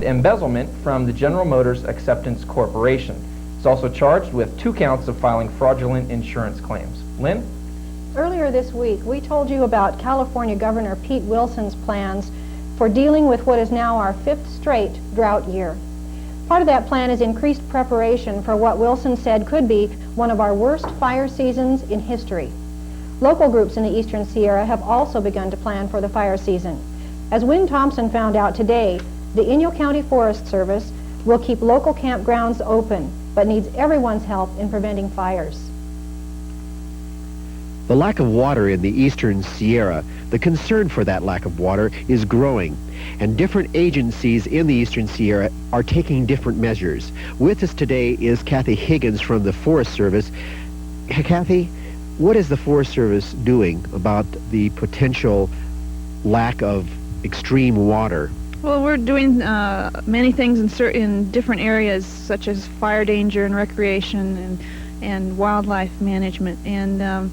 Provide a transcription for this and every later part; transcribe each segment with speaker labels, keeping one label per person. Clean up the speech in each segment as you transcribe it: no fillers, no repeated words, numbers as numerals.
Speaker 1: embezzlement from the General Motors Acceptance Corporation. He's also charged with 2 counts of filing fraudulent insurance claims. Lynn?
Speaker 2: Earlier this week, we told you about California Governor Pete Wilson's plans for dealing with what is now our 5th straight drought year. Part of that plan is increased preparation for what Wilson said could be one of our worst fire seasons in history. Local groups in the Eastern Sierra have also begun to plan for the fire season. As Wynn Thompson found out today, the Inyo County Forest Service will keep local campgrounds open, but needs everyone's help in preventing fires.
Speaker 3: The lack of water in the Eastern Sierra, the concern for that lack of water is growing, and different agencies in the Eastern Sierra are taking different measures. With us today is Kathy Higgins from the Forest Service. Kathy, what is the Forest Service doing about the potential lack of extreme water?
Speaker 4: Well, we're doing many things in different areas, such as fire danger and recreation and wildlife management. And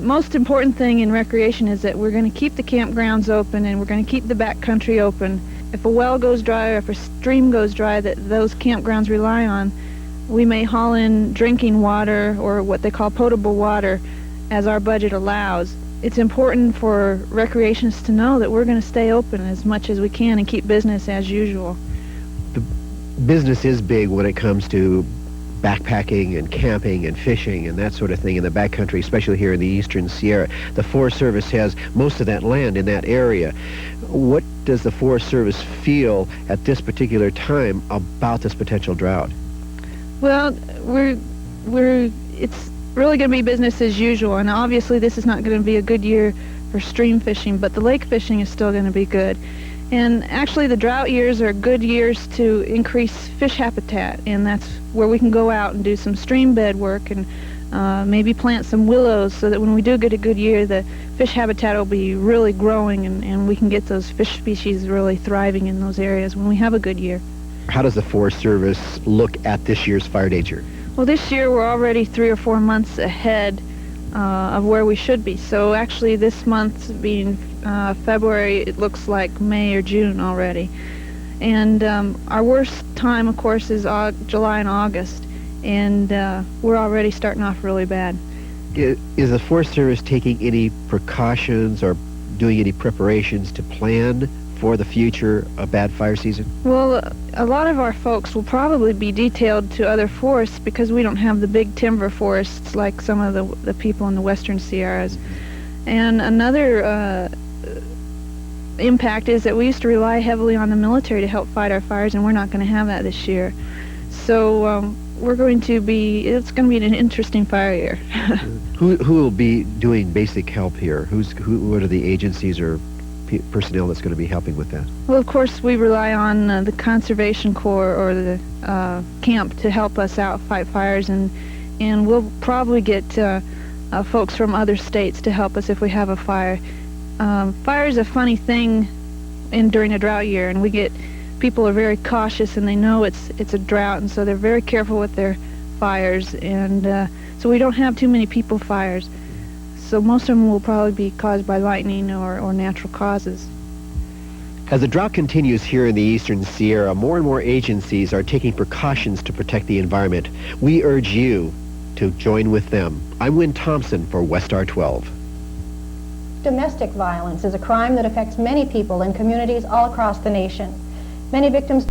Speaker 4: most important thing in recreation is that we're going to keep the campgrounds open, and we're going to keep the backcountry open. If a well goes dry or if a stream goes dry that those campgrounds rely on, we may haul in drinking water, or what they call potable water, as our budget allows. It's important for recreationists to know that we're going to stay open as much as we can and keep business as usual.
Speaker 3: The business is big when it comes to backpacking and camping and fishing and that sort of thing in the backcountry, especially here in the Eastern Sierra. The Forest Service has most of that land in that area. What does the Forest Service feel at this particular time about this potential drought?
Speaker 4: Well, it's really going to be business as usual, and obviously this is not going to be a good year for stream fishing, but the lake fishing is still going to be good. And actually the drought years are good years to increase fish habitat, and that's where we can go out and do some stream bed work and maybe plant some willows, so that when we do get a good year, the fish habitat will be really growing, and we can get those fish species really thriving in those areas when we have a good year.
Speaker 3: How does the Forest Service look at this year's fire danger?
Speaker 4: Well, this year we're already 3 or 4 months ahead of where we should be. So actually this month being February, it looks like May or June already. And our worst time, of course, is July and August. And we're already starting off really bad.
Speaker 3: Is the Forest Service taking any precautions or doing any preparations to plan for the future a bad fire season?
Speaker 4: Well, a lot of our folks will probably be detailed to other forests because we don't have the big timber forests like some of the people in the Western Sierras. And another impact is that we used to rely heavily on the military to help fight our fires, and we're not going to have that this year. So it's going to be an interesting fire year.
Speaker 3: Who will be doing basic help here? What are the agencies or personnel that's going to be helping with that?
Speaker 4: Well, of course, we rely on the Conservation Corps or the camp to help us out fight fires, and we'll probably get folks from other states to help us if we have a fire. Fire is a funny thing during a drought year, and people are very cautious, and they know it's a drought, and so they're very careful with their fires, and so we don't have too many people fires. So most of them will probably be caused by lightning or natural causes.
Speaker 3: As the drought continues here in the Eastern Sierra, more and more agencies are taking precautions to protect the environment. We urge you to join with them. I'm Wynn Thompson for Westar 12.
Speaker 2: Domestic violence is a crime that affects many people in communities all across the nation. Many victims